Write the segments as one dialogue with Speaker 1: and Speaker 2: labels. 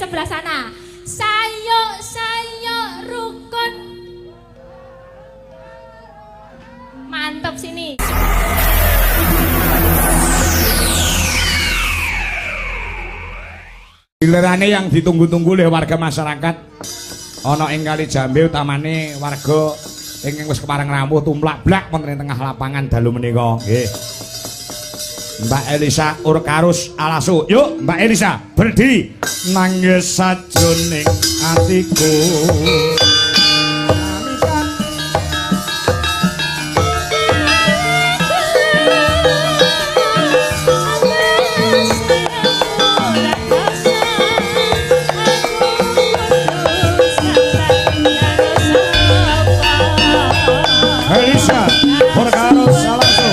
Speaker 1: sebelah sana. Sayuk rukun. Mantap sini.
Speaker 2: Gilirannya yang ditunggu-tunggu oleh warga masyarakat ana ing Kali Jambe utamane warga ingkang wis kepareng rawuh tumplak-blak wonten tengah lapangan dalu menika nggih. Mbak Elisa Urkarus Alasu. Yuk Mbak Elisa berdiri. Nangis sajroning atiku. Elisa Urkarus Alasu.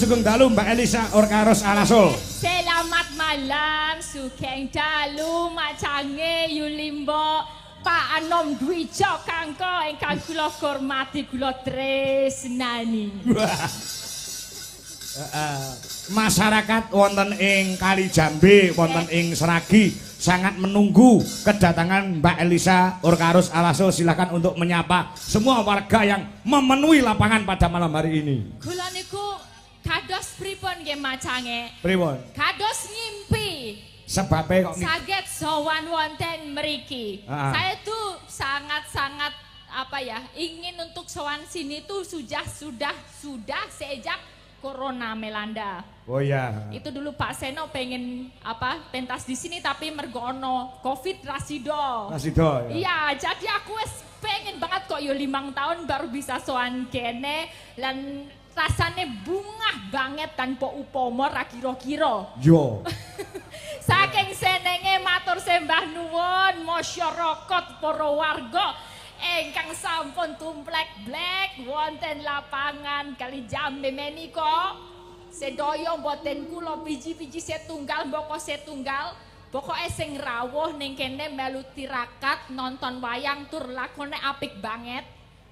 Speaker 2: Sugeng dalu Mbak Elisa Orkaros Alasul.
Speaker 1: Selamat malam, sugeng dalu macange Yulimbo Pak Anom Dwijo Kangko ingkang kula hormati kula tresnani.
Speaker 2: Masyarakat wonten ing Kali Jambe, wonten ing Seragi sangat menunggu kedatangan Mbak Elisa Orkaros Alasul. Silakan untuk menyapa semua warga yang memenuhi lapangan pada malam hari ini.
Speaker 1: Kula niku kados pripun nggih macange?
Speaker 2: Pripun?
Speaker 1: Kados ngimpi.
Speaker 2: Sebabnya kok
Speaker 1: Saget sowan wonten mriki. Saya tuh sangat-sangat apa ya, ingin untuk sowan sini tuh sudah sejak Corona melanda.
Speaker 2: Oh ya.
Speaker 1: Itu dulu Pak Seno pengen apa pentas di sini tapi mergono Covid rasido.
Speaker 2: Rasido ya.
Speaker 1: Iya, jadi aku pengen banget kok yo 5 tahun baru bisa sowan kene lan rasane bungah banget tanpa upama ra kira-kira.
Speaker 2: Yo.
Speaker 1: Saking senenge matur sembah nuwun masyarakat para warga ingkang sampun tumplek-blek wonten lapangan Kali Jambe menika. Sedaya mboten kula biji-biji setunggal mboko setunggal. Pokoke sing rawuh ning kene melu tirakat nonton wayang tur lakone apik banget.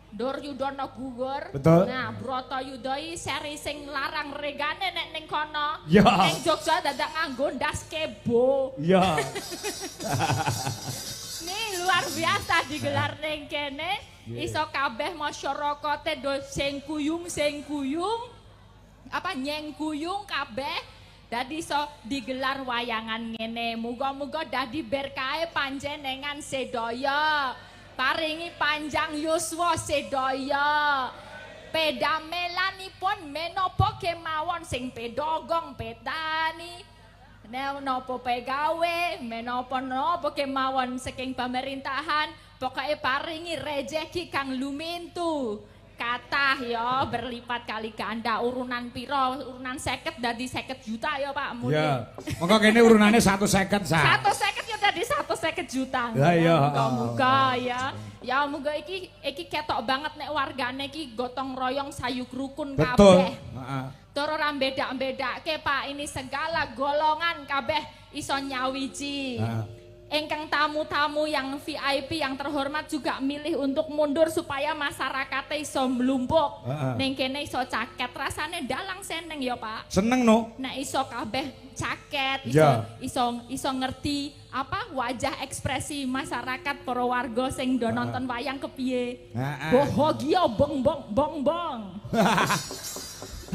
Speaker 1: Dor Yudono gugur.
Speaker 2: Betul.
Speaker 1: Nah, Broto Yudoi seri sing larang regane nek ning kono.
Speaker 2: Ya.
Speaker 1: Ning Jogja dadak nganggo ndas kebo.
Speaker 2: Ya.
Speaker 1: Nih luar biasa digelar ning kene. Iso kabeh masyarakate do sing kuyung apa nyengkuyung kabeh dadi iso digelar wayangan ngene. Muga-muga dadi berkahe panjenengan sedaya. Paringi panjang yuswa sedaya. Pedamelanipun menapa kemawon sing pedogong petani. Menapa pegawe, menapa kemawon saking pemerintahan, pokoke paringi rejeki kang lumintu. Kathah ya berlipat kali ganda urunan piro urunan 50 dadi 50 juta ya Pak muni.
Speaker 2: Ya. Monggo kene urunane 150 sa.
Speaker 1: 150 ya dadi 150 juta.
Speaker 2: Ya iya.
Speaker 1: Muga-muga ya. Ya muga iki ketok banget nek wargane iki gotong royong sayuk rukun kabeh.
Speaker 2: Betul. Heeh.
Speaker 1: Tur ora beda-bedake Pak, ini segala golongan kabeh iso nyawiji. Engkang tamu-tamu yang VIP yang terhormat juga milih untuk mundur supaya masyarakatnya iso melumpuk. Neng kene iso caket, rasane dalang seneng ya Pak.
Speaker 2: Seneng no.
Speaker 1: Nah iso kabeh caket, iso ngerti apa wajah ekspresi masyarakat para warga sing do nonton wayang kepiye. Bahagia bong.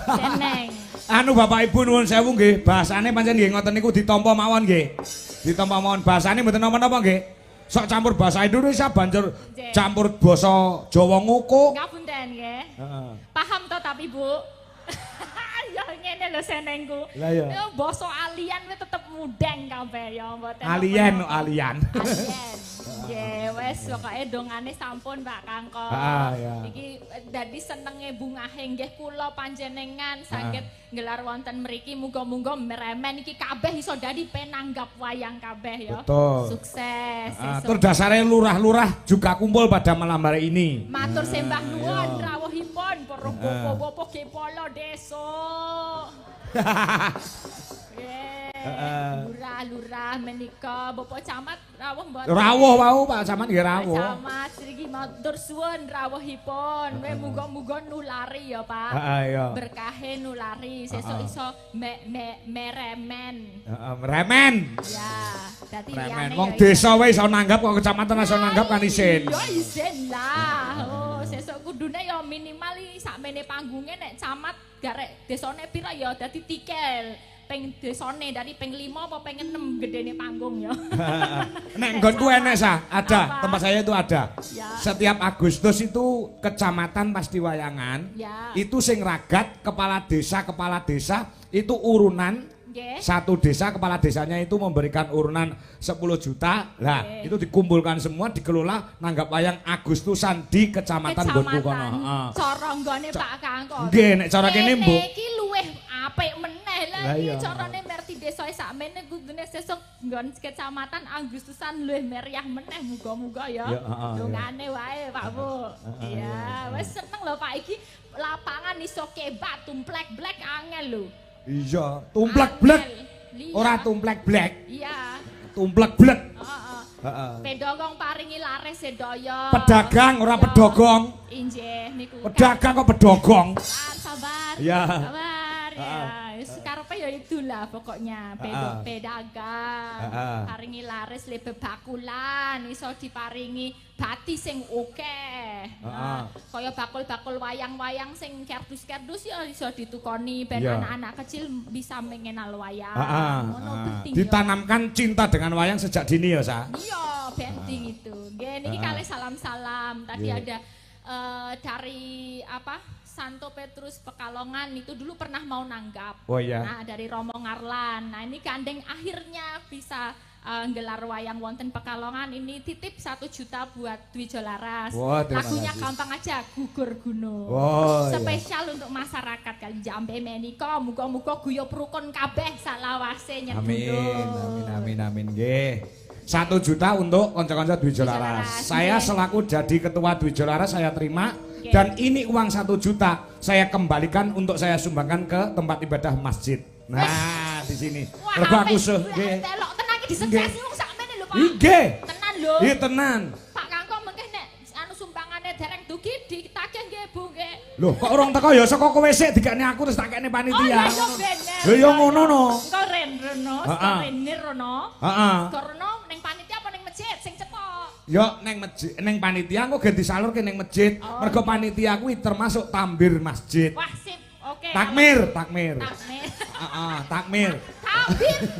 Speaker 1: Seneng.
Speaker 2: Anu Bapak Ibu nuwun sewu nggih, bahasane pancen nggih ngoten niku ditampa mawon nggih. Ditampa mawon bahasane mboten napa-napa nggih. Sok campur bahasa Indonesia banjur campur basa Jawa ngoko.
Speaker 1: Ngapunten nggih. Paham to tapi Bu? Ya ngene lho senengku.
Speaker 2: Lah ya.
Speaker 1: Yo basa alien kuwi tetep mudeng kabeh ya mboten.
Speaker 2: Alien.
Speaker 1: Alien. Nggih, wis pokoke dongane sampun Pak Kangko.
Speaker 2: Ya.
Speaker 1: Iki dadi senenge bungahe nggih kula panjenengan saged nggelar wonten mriki muga-muga meremen iki kabeh iso dadi penanggap wayang kabeh ya.
Speaker 2: Betul.
Speaker 1: Sukses.
Speaker 2: Tur dasare lurah-lurah juga kumpul pada malam hari ini.
Speaker 1: Matur sembah nuwun rawuhipun para bapak-bapak kepala desa. Lurah-lurah menika Bapak Camat rawuh mboten?
Speaker 2: Rawuh wau Pak Camat nggih rawuh.
Speaker 1: Camat sriki matur suwun rawuhipun. Muga-muga nulari ya Pak.
Speaker 2: Iya.
Speaker 1: Berkahe nulari sesuk iso meremen.
Speaker 2: Meremen.
Speaker 1: Ya, dadi
Speaker 2: Remen.
Speaker 1: liyane
Speaker 2: Wong desa wae iso nanggap kok kecamatan iso nanggap kan isin.
Speaker 1: Ya isin lah. Oh, sesuk kudune ya minimal sakmene panggunge nek camat garek desane pira ya dadi tikel. Peng desane dari peng 5 apa peng 6 gedene panggung ya.
Speaker 2: Nek nggonku enek sa, ada.
Speaker 1: Apa?
Speaker 2: Tempat saya itu ada.
Speaker 1: Ya.
Speaker 2: Setiap Agustus itu kecamatan pasti wayangan.
Speaker 1: Ya.
Speaker 2: Itu sing ragat kepala desa itu urunan.
Speaker 1: Nggih.
Speaker 2: Satu desa kepala desanya itu memberikan urunan 10 juta. Lah, itu dikumpulkan semua dikelola nanggap wayang Agustusan di kecamatan nggonku kono. Heeh.
Speaker 1: Cara nggone Pak Kangko.
Speaker 2: Nggih, nek cara kene mbok.
Speaker 1: Iki luweh apik meneh lah
Speaker 2: Lah
Speaker 1: iki
Speaker 2: iya.
Speaker 1: carane merti desa sakmene kudune sesuk nggon kecamatan Agustusan luwih meriah meneh muga-muga ya.
Speaker 2: Ya, heeh,
Speaker 1: Dongane wae Pak Bu. Iya, wis seneng lho Pak iki lapangan iso kebat tumplek black angel lho.
Speaker 2: Iya, tumplek blek. Ora tumplek blek.
Speaker 1: Iya.
Speaker 2: Tumplek blek.
Speaker 1: Heeh. Pedogong paringi laris sedaya.
Speaker 2: Pedagang ora pedogong.
Speaker 1: Injih niku.
Speaker 2: Pedagang kok pedogong.
Speaker 1: Sabar.
Speaker 2: Iya.
Speaker 1: Sabar ya. Karepe ya itulah pokoknya pedagang. Paringi laris le bebakulan iso diparingi bati sing akeh. Kaya bakul-bakul wayang-wayang sing kerdus-kerdus ya iso ditukoni ben anak-anak kecil bisa mengenal wayang. Ngono penting.
Speaker 2: Ditanamkan cinta dengan wayang sejak dini ya, Sa?
Speaker 1: Iya, penting itu. Nggih, niki kalih salam-salam. Tadi ada dari apa? Santo Petrus Pekalongan itu dulu pernah mau nanggap.
Speaker 2: Oh iya.
Speaker 1: Nah, dari Romo Ngarlan. Nah, ini gandeng akhirnya bisa gelar wayang wonten Pekalongan. Ini titip 1 juta buat Dwi Jolaras. Lagunya gampang aja, Gugur Gunung. Spesial untuk masyarakat kali Jambe menika. Muga-muga guyub rukun kabeh salawase nyedulur.
Speaker 2: Amin nggih. 1 juta untuk konco-konco Dwi Jolaras. Saya selaku jadi ketua Dwi Jolaras saya terima. Dan ini uang 1 juta saya kembalikan untuk saya sumbangkan ke tempat ibadah masjid. Nah, di sini. Mergo aku nggih.
Speaker 1: Telok tenan iki disukses wong sakmene lho, Pak.
Speaker 2: Nggih.
Speaker 1: Tenan lho.
Speaker 2: Iya tenan.
Speaker 1: Pak Kangko mengke nek anu sumbangane dereng dugi ditagih nggih, Bu nggih.
Speaker 2: Loh, kok orang teko ya saka kowe sik dikene aku terus tak kene panitia.
Speaker 1: Oh,
Speaker 2: iya ya ngono no.
Speaker 1: Engko renrono, renir rono.
Speaker 2: Heeh.
Speaker 1: Rono ning panitia apa ning masjid sing cetok?
Speaker 2: Ya neng masjid, neng panitia aku ganti salurke neng masjid. Mergo panitia kuwi termasuk tambir masjid.
Speaker 1: Wah, sip. Oke.
Speaker 2: Takmir.
Speaker 1: Takmir.
Speaker 2: Takmir.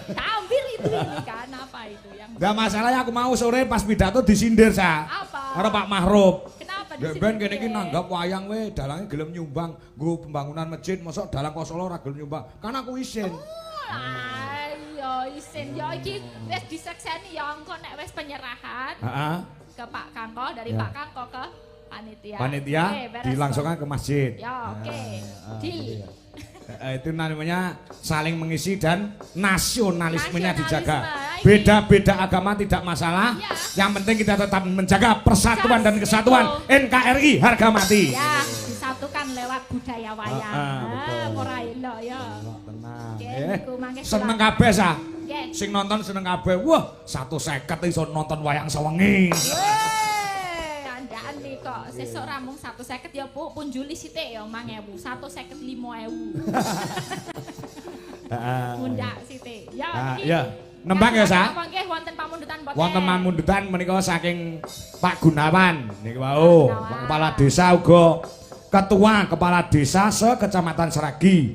Speaker 1: Tambir itu ini kan apa itu yang
Speaker 2: Enggak masalahnya aku mau sore pas pidato disindir sa.
Speaker 1: Apa?
Speaker 2: Karo Pak Mahrub.
Speaker 1: Kenapa
Speaker 2: disindir? Ben kene iki nanggap wayang we, dalange gelem nyumbang nggo pembangunan masjid, mosok dalang Kosolo ora gelem nyumbang. Kan aku isin.
Speaker 1: Iya isin ya iki wis disekseni ya engko nek wis penyerahan. Ke Pak Kangko dari Pak Kangko ke panitia.
Speaker 2: Panitia dilangsungkan ke masjid.
Speaker 1: Ya oke. Deal.
Speaker 2: Itu namanya saling mengisi dan nasionalismenya dijaga. Beda-beda agama tidak masalah. Yang penting kita tetap menjaga persatuan dan kesatuan. NKRI harga mati.
Speaker 1: Ya, disatukan lewat budaya wayang. Ora elok ya.
Speaker 2: Tenang. Seneng kabeh sa. Sing nonton seneng kabeh. Wah, 150 iso nonton wayang sewengi.
Speaker 1: Andaan nih kok. Sesuk ramung 150 ya pun Juli sithik ya 5.000. 155.000. Mundak sithik. Ya.
Speaker 2: Nembang ya sa.
Speaker 1: Nggih wonten pamundutan boten.
Speaker 2: Wonten pamundutan menika saking Pak Gunawan niku wau, kepala desa uga ketua kepala desa se-Kecamatan Seragi.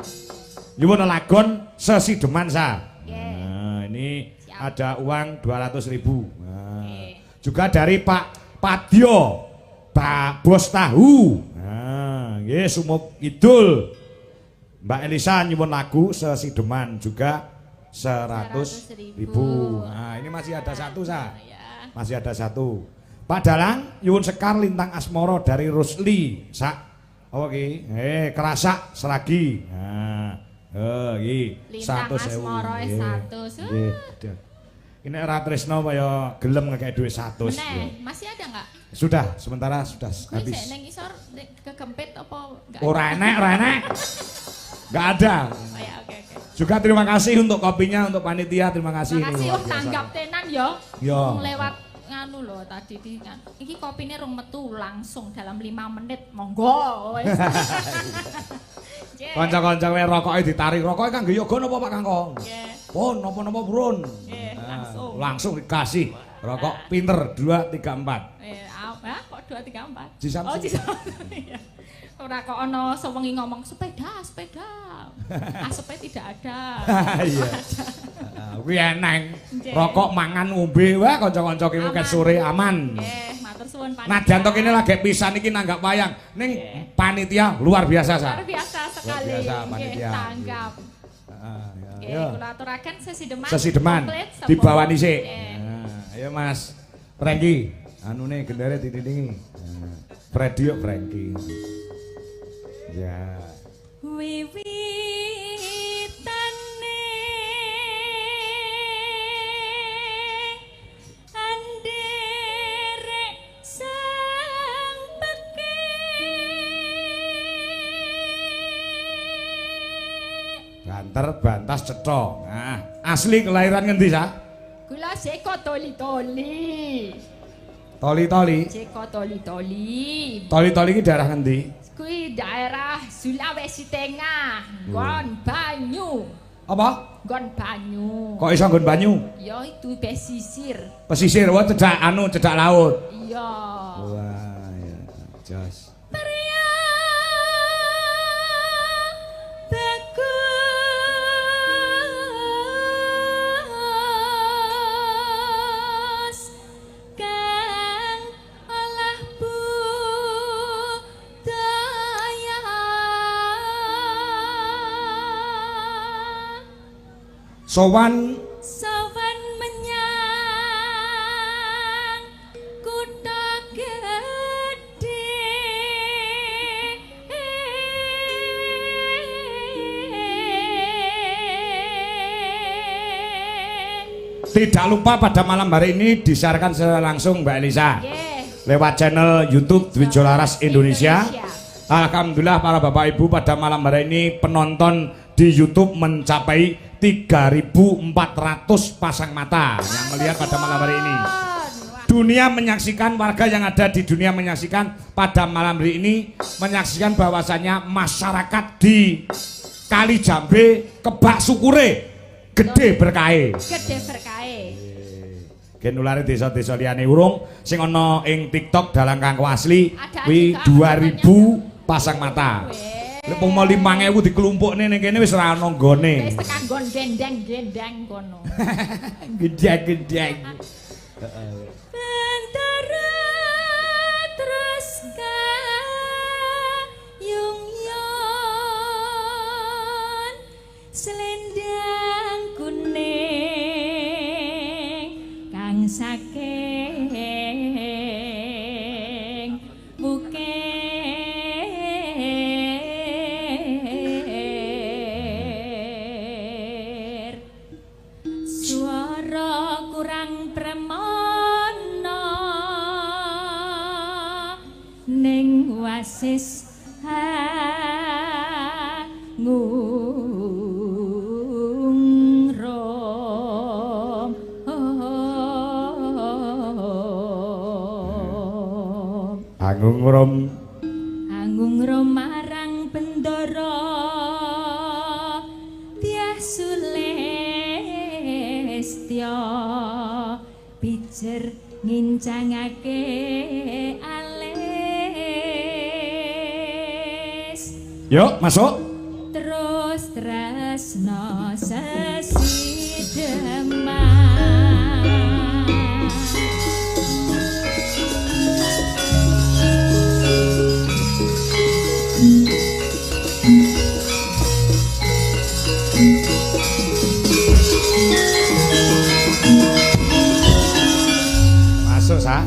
Speaker 2: Nyuwun lagon sesideman sa. Nah, ini ada uang 200.000. Nah, juga dari Pak Padyo, Pak Bos Tahu. Nah, nggih Sumuk Kidul. Mbak Elisa nyuwun lagu sesideman juga 100.000. Nah, ini masih ada satu sa. Masih ada satu. Pak Dalang nyuwun sekar lintang asmoro dari Rusli sa. Oke. Kerasak Seragi. Nah,
Speaker 1: lintang asmoro 100.
Speaker 2: Ini ora tresno kaya gelem ngekek dhuwit 100.
Speaker 1: Masih ada enggak?
Speaker 2: Sudah, sementara sudah habis.
Speaker 1: Wis ning isor kekempit apa enggak?
Speaker 2: Ora enek. Enggak ada.
Speaker 1: Oke.
Speaker 2: Juga terima kasih untuk kopinya untuk panitia, terima kasih.
Speaker 1: Terima kasih tanggap tenan ya.
Speaker 2: Yo.
Speaker 1: Lewat nganu loh tadi di kan. Iki kopine rung metu langsung dalam 5 menit. Monggo.
Speaker 2: Kanca-kanca kowe rokoke ditarik. Rokoke kanggo yoga napa Pak Kangkong?
Speaker 1: Nggih.
Speaker 2: Pun napa-napa Brun. Langsung dikasih rokok pinter 2 3 4.
Speaker 1: Kok 2 3 4?
Speaker 2: Cisam.
Speaker 1: Oh, cisam. Ora kok ana sewengi ngomong sepeda. Asepnya tidak ada.
Speaker 2: Iya. Kuwi eneng. Rokok mangan ngombe wae kanca-kanca ki ket sore aman.
Speaker 1: Nggih, matur suwun panitia.
Speaker 2: Nadyan to kene lagi pisan iki nanggap wayang. Ning panitia luar biasa sa.
Speaker 1: Luar biasa sekali. Nggih, tanggap. Oke, kula aturaken sesi deman
Speaker 2: dibawa dhisik. Ayo Mas Franky, anune gendere ditindingi. Freddy yo Franky. Ya.
Speaker 1: Wiwitane anderek sang peke
Speaker 2: banter, bantas, cetha. Nah, asli kelahiran ngendi, Sa?
Speaker 1: Kula seko toli-toli.
Speaker 2: Toli-toli.
Speaker 1: Seko toli-toli.
Speaker 2: Toli-toli iki daerah ngendi?
Speaker 1: Kuwi daerah Sulawesi Tengah, nggon banyu.
Speaker 2: Apa?
Speaker 1: Nggon banyu.
Speaker 2: Kok iso nggon banyu?
Speaker 1: Ya itu pesisir.
Speaker 2: Pesisir wae cedhak cedhak laut.
Speaker 1: Iya.
Speaker 2: Wah, ya. Jos.
Speaker 1: Pria bagus kang olah budaya
Speaker 2: Sowan
Speaker 1: sowan menyang kutha gedhe
Speaker 2: tidak lupa pada malam hari ini disiarkan secara langsung Mbak Elisa lewat channel YouTube Dwi Jolaras Indonesia. Alhamdulillah para Bapak Ibu pada malam hari ini penonton di YouTube mencapai 3.400 pasang mata yang melihat pada malam hari ini. Dunia menyaksikan, warga yang ada di dunia menyaksikan pada malam hari ini, menyaksikan bahwasanya masyarakat di Kali Jambe Kebak Sukure gede berkahe.
Speaker 1: Gede berkahe.
Speaker 2: Genulare desa-desa liyane urung sing ana ing TikTok dalang kanggo asli kuwi 2000 pasang mata. Lek pomo 5000 dikelumpukne ning kene wis ora ana nggone.
Speaker 1: Wis tekan nggon gendeng-gendeng kono.
Speaker 2: Gedhe-gedhe.
Speaker 1: Antara terus kayung-yung selendang kuning kang saking bukir suara kurang premono ning wasis ngungrom angungrom marang bendara Dyah Sulestya pijer ngincangake alis
Speaker 2: Yuk, masuk.
Speaker 1: terus tresno sesi demam
Speaker 2: Masuk, Sa.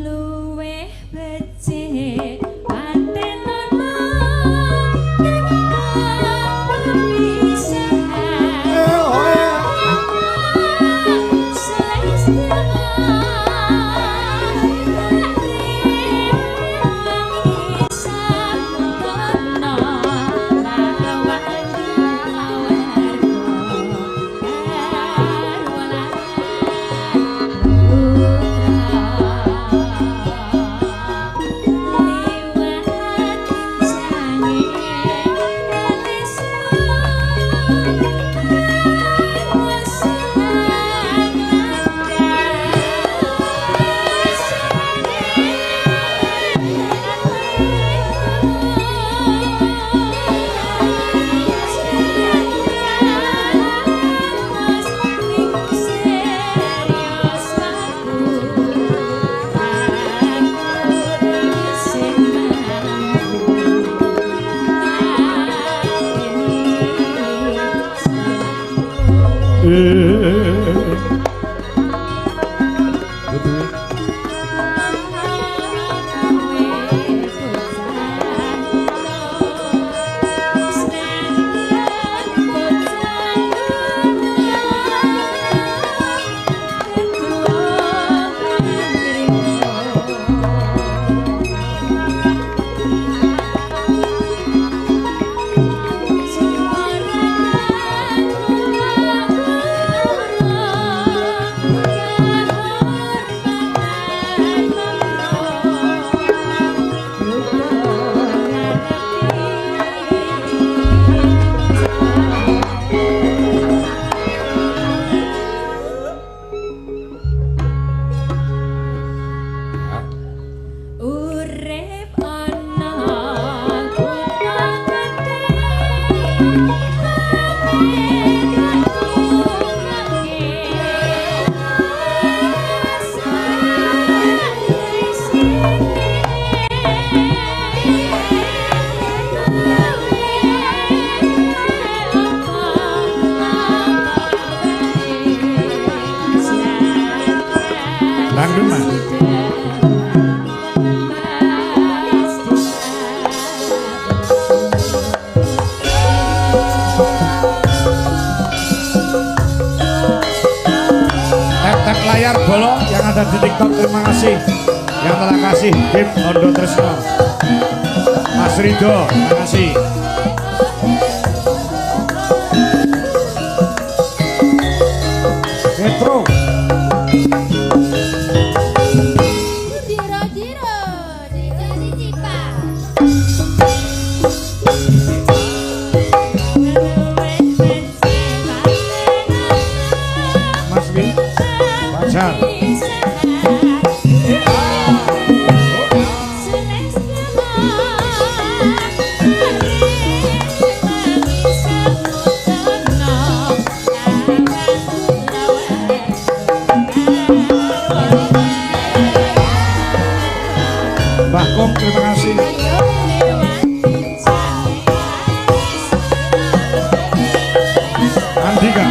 Speaker 1: luweh becik patenono
Speaker 2: Dangdut Mas. Tap layar bolong yang ada di TikTok, terima kasih yang telah kasih Bib Ondo Tresno, Mas Rido, terima kasih. Metro Mas Wi Pacar Mbah Kom, terima kasih. Andika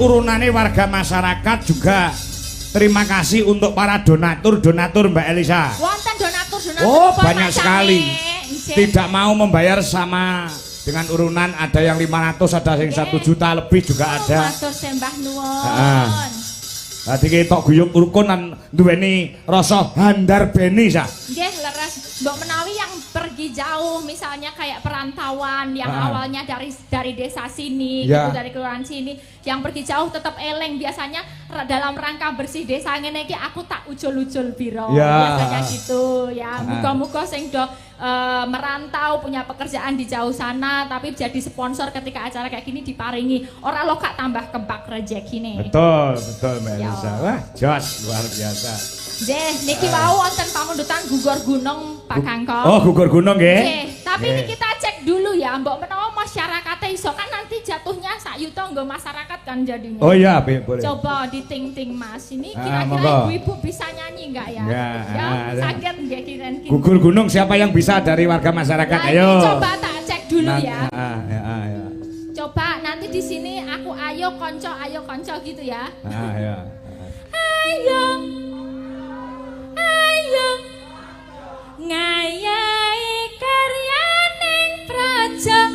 Speaker 2: urunane warga masyarakat juga terima kasih untuk para donatur Mbak Elisa.
Speaker 1: Wonten donatur
Speaker 2: Oh banyak sekali. Tidak mau membayar sama dengan urunan, ada yang 500, ada yang 1 juta lebih juga ada.
Speaker 1: Matur sembah nuwun.
Speaker 2: Dadi ketok guyub rukunan duweni rasa handar beni sa.
Speaker 1: Nggih leres. Mbok menawi yang pergi jauh misalnya kayak perantauan yang awalnya dari desa sini gitu, dari kelurahan sini yang pergi jauh tetap eleng biasanya dalam rangka bersih desa ngene iki aku tak ujul-ujul biro biasanya gitu ya. Muga-muga sing do merantau punya pekerjaan di jauh sana tapi jadi sponsor ketika acara kayak gini diparingi ora lokak tambah kebak rezekine.
Speaker 2: Betul Mbak Elisa. Wah, jos luar biasa.
Speaker 1: Nggih, niki wau wonten pamundutan gugur gunung Pak Kangkong.
Speaker 2: Oh, gugur gunung nggih.
Speaker 1: Nggih, tapi ini kita cek dulu ya, mbok menawa masyarakatnya iso kan nanti jatuhnya sak yuta nggo masyarakat kan jadinya.
Speaker 2: Oh iya, boleh.
Speaker 1: Coba diting-ting Mas. Ini kira-kira ibu-ibu bisa nyanyi enggak ya? Ya, sakit nggih kiren.
Speaker 2: Gugur gunung siapa yang bisa dari warga masyarakat? Ayo.
Speaker 1: Coba tak cek dulu ya.
Speaker 2: Ya.
Speaker 1: Coba nanti di sini aku ayo konco gitu ya.
Speaker 2: Ya.
Speaker 1: Ayo ngayahi karyaning praja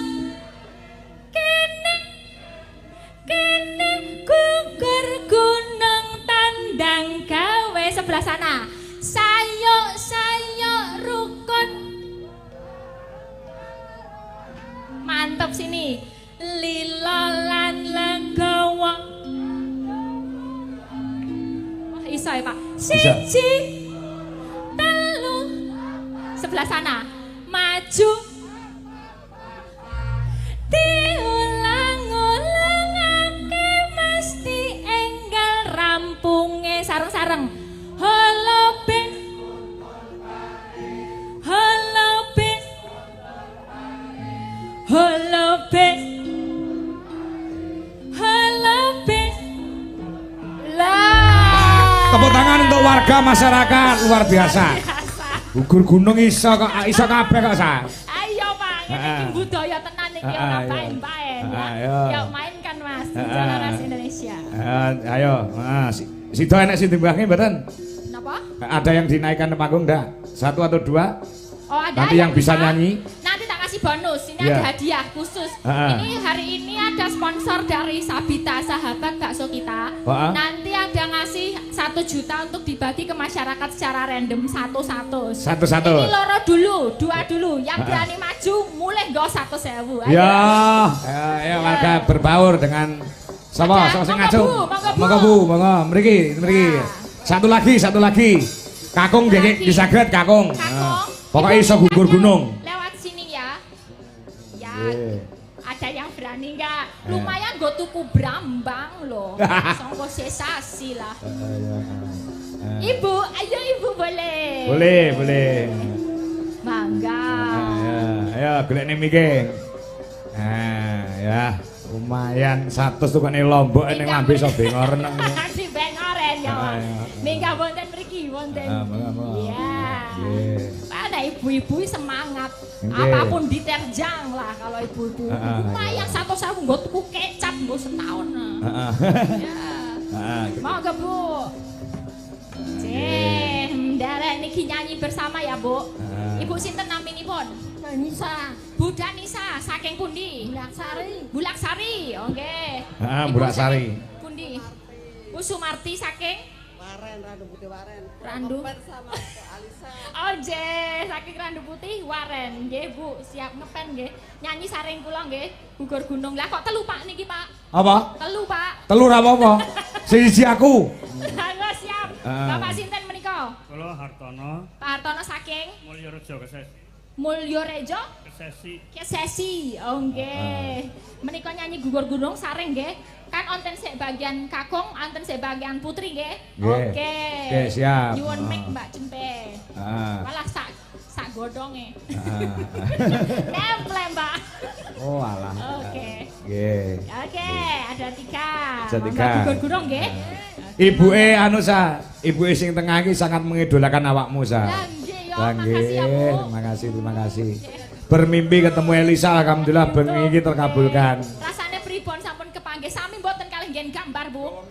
Speaker 1: kene gugur gunung tandang gawe sebelah sana sayo rukun mantap sini lilo lan legawa wah iso ya Pak siji telu sebelah sana maju diulang-ulangake mesti enggal rampunge sareng-sareng halo ben lah
Speaker 2: tepuk tangan untuk warga masyarakat luar biasa. Gugur gunung iso kabeh kok sa.
Speaker 1: Ayo Pak, ini budaya tenan iki ora main-main ya. Yuk mainkan Mas, Jalaras Indonesia.
Speaker 2: Ayo, sido enek sing timbangke mboten?
Speaker 1: Napa?
Speaker 2: Ada yang dinaikkan ke panggung enggak? 1 atau 2?
Speaker 1: Oh, ada
Speaker 2: nanti yang bisa nyanyi.
Speaker 1: Nanti tak kasih bonus. Ini ada hadiah khusus. Ini hari ini ada sponsor dari Sabita Sahabat Bakso kita. Nanti ada ngasih 1 juta untuk dibagi ke masyarakat secara random satu-satu. Ini loro dulu, 2 dulu. Yang berani maju mulai nggo 100.000.
Speaker 2: Ya warga berbaur dengan sapa sing ngaju. Monggo Bu, monggo mriki. Satu lagi. Kakung nggih disaged Kakung. Pokoknya iso gugur gunung.
Speaker 1: Lewat sini ya. Ya. Ada yang berani enggak? Lumayan go tuku brambang loh. Songko sesasi lah. Ibu, ayo Ibu boleh.
Speaker 2: Boleh.
Speaker 1: Bangga.
Speaker 2: Ayo golekne miki. Ya. Lumayan 100 tukane lombok ning lambe iso bengoren.
Speaker 1: Si bengoren ya. Mingga wonten mriki wonten. Iya. Ada ibu-ibu semangat. Apapun diterjang lah kalau ibu-ibu. Lumayan 100.000 nggo tuku kecap nggo setahun. Ya. Mau gak Bu? Ndarek niki nyanyi bersama ya Bu. Ibu sinten naminipun? Nisa. Budak Nisa saking pundi? Bulaksari. Oke.
Speaker 2: Bulaksari.
Speaker 1: Pundi? Bu Sumarti saking
Speaker 3: Randu Putih Waren.
Speaker 1: Randu
Speaker 3: sama Alisa.
Speaker 1: Oje, saking Randu Putih Waren. Nggih Bu, siap ngepen nggih. Nyanyi saring kula nggih. Gugur gunung. Lah kok telu Pak niki Pak?
Speaker 2: Apa?
Speaker 1: Telu Pak.
Speaker 2: Telu ra apa-apa. Siji aku.
Speaker 1: Lah siap. Bapak sinten menika?
Speaker 4: Kula Hartono.
Speaker 1: Pak Hartono saking
Speaker 4: Mulyorejo Kesesi.
Speaker 1: Mulyorejo Kesesi. Oh nggih. Menika nyanyi gugur gunung sareng nggih. Kan onten sik bagian kakung, onten sik bagian putri nggih. Oke.
Speaker 2: Oke, siap.
Speaker 1: Nyuwun mic Mbak Cempe. Malah sak godonge. Nempel Mbak.
Speaker 2: Oh alah.
Speaker 1: Oke.
Speaker 2: Nggih.
Speaker 1: Oke, ada 3.
Speaker 2: Ada 3.
Speaker 1: Gugur gunung nggih.
Speaker 2: Ibuke anu sa, ibuke sing tengah iki sangat mengidolakan awakmu sa.
Speaker 1: Lah nggih yo, makasih ya Bu.
Speaker 2: Terima kasih. Bermimpi ketemu Elisa, alhamdulillah bengi iki terkabulkan.
Speaker 1: Rasane pripun sampun kepanggih sami mboten kalih nggen gambar Bu.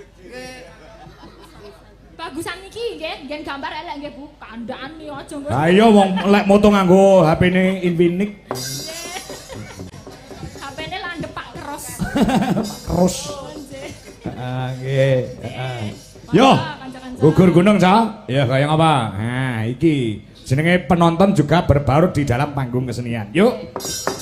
Speaker 1: Bagusan niki nggih, nggen gambar elek nggih Bu. Kandhane aja nggo.
Speaker 2: Ayo wong lek moto nganggo HP-ne Infinix.
Speaker 1: HP-ne landhep Pak Keros.
Speaker 2: Terus. Nggih. Yo. Gugur gunung sa. Ya kaya apa? Nah, iki jenenge penonton juga berbaur di dalam panggung kesenian. Yuk.
Speaker 1: Yeah.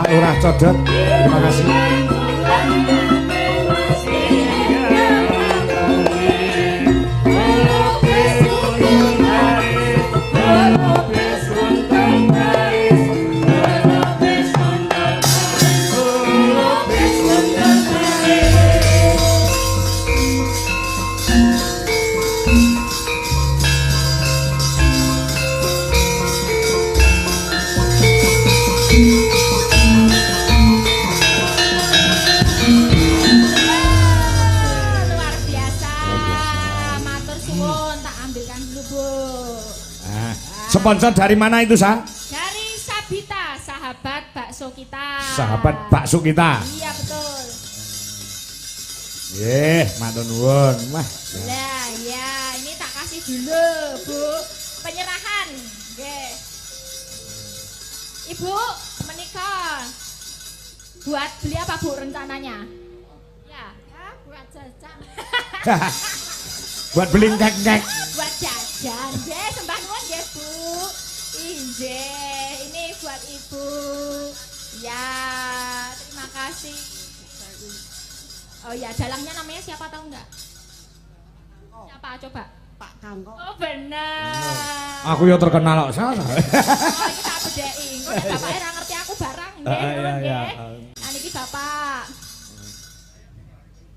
Speaker 2: Pak Lurah Codot. Terima kasih.
Speaker 1: Luar biasa. Matur suwun, tak ambilkan dulu, Bu.
Speaker 2: Nah, sponsor dari mana itu, Sa?
Speaker 1: Dari Sabita, sahabat bakso kita.
Speaker 2: Sahabat bakso kita.
Speaker 1: Iya, betul.
Speaker 2: Matur nuwun. Wah.
Speaker 1: Lah, ya, ini tak kasih dulu, Bu. Penyerahan. Nggih. Ibu, menikah. Buat beli apa, Bu, rencananya? Ya, buat jajan.
Speaker 2: Buat beli kek-kek.
Speaker 1: Buat jajan. Nggih, sembah nuwun nggih, Bu. Injih, ini buat Ibu. Ya, terima kasih. Oh ya, dalangnya namanya siapa tahu nggak? Siapa coba?
Speaker 3: Pak Kangkok.
Speaker 1: Oh benar.
Speaker 2: Aku ya terkenal kok, Sa.
Speaker 1: Oh iki tak bedheki. Engko nek bapake ora ngerti aku barang nggih,
Speaker 2: Iya,
Speaker 1: nuwun
Speaker 2: iya.
Speaker 1: nggih. Nah niki Bapak.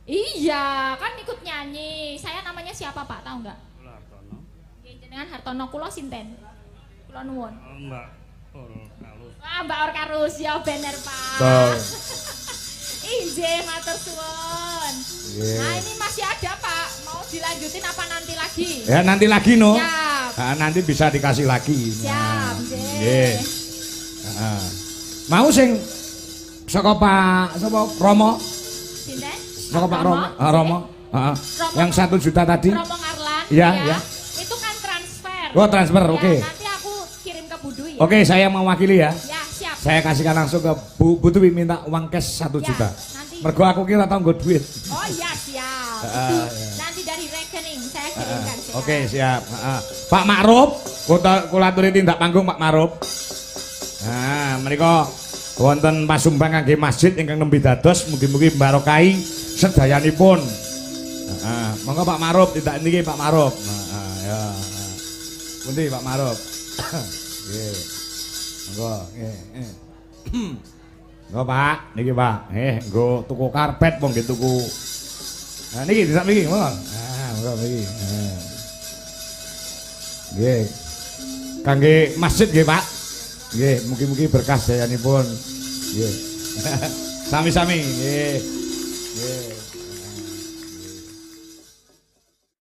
Speaker 1: Iya, kan ikut nyanyi. Saya namanya siapa, Pak? Tahu nggak?
Speaker 4: Hartono.
Speaker 1: Nggih, jenengan Hartono kula sinten? Kula nuwun.
Speaker 4: Mbak Kalus.
Speaker 1: Wah, Mbak Orkarus ya bener, Pak.
Speaker 2: Betul.
Speaker 1: Injih, matur suwun.
Speaker 2: Iya.
Speaker 1: Nah, ini masih ada, Pak. Mau dilanjutin apa nanti lagi?
Speaker 2: Ya nanti lagi no.
Speaker 1: Siap.
Speaker 2: Nah, nanti bisa dikasih lagi.
Speaker 1: Siap,
Speaker 2: Nggih.
Speaker 1: nggih.
Speaker 2: Heeh. Mau sing saka Pak sapa Romo?
Speaker 1: Sinten?
Speaker 2: Saka Pak Romo. Ah, Romo. Heeh.
Speaker 1: Romo.
Speaker 2: Yang 1 juta tadi.
Speaker 1: Romo Ngarlan.
Speaker 2: Iya,
Speaker 1: ya.
Speaker 2: iya.
Speaker 1: Itu kan transfer.
Speaker 2: Oh, transfer,
Speaker 1: Ya,
Speaker 2: oke.
Speaker 1: Nanti aku kirim ke Bu Dwi.
Speaker 2: Oke, saya mewakili ya.
Speaker 1: Ya, siap.
Speaker 2: Saya kasihkan langsung ke Bu Dwi minta uang cash 1
Speaker 1: Ya,
Speaker 2: juta.
Speaker 1: nanti.
Speaker 2: Mergo aku kira tau nggo duit.
Speaker 1: Oh iya, siap.
Speaker 2: Ah,
Speaker 1: Itu
Speaker 2: iya.
Speaker 1: nanti dari rekening saya kirimkan. siap.
Speaker 2: Oke, siap. Pak Ma'ruf, kula aturi tindak panggung Pak Ma'ruf. Nah, menika wonten pasumbang kangge masjid ingkang nembe dados mugi-mugi barokahi sedayanipun. Heeh, monggo Pak Ma'ruf tindak niki Pak Ma'ruf. Heeh, ya. Pundi Pak Ma'ruf? Nggih. Monggo, nggih. Nggo Pak, niki Pak. Nggo tuku karpet wong nggih tuku. Nah niki disak niki, monggo. Nah, monggo niki. Nggih. Kangge masjid nggih, Pak. Nggih, mugi-mugi berkah dayanipun. Nggih. Sami-sami, nggih. Nggih.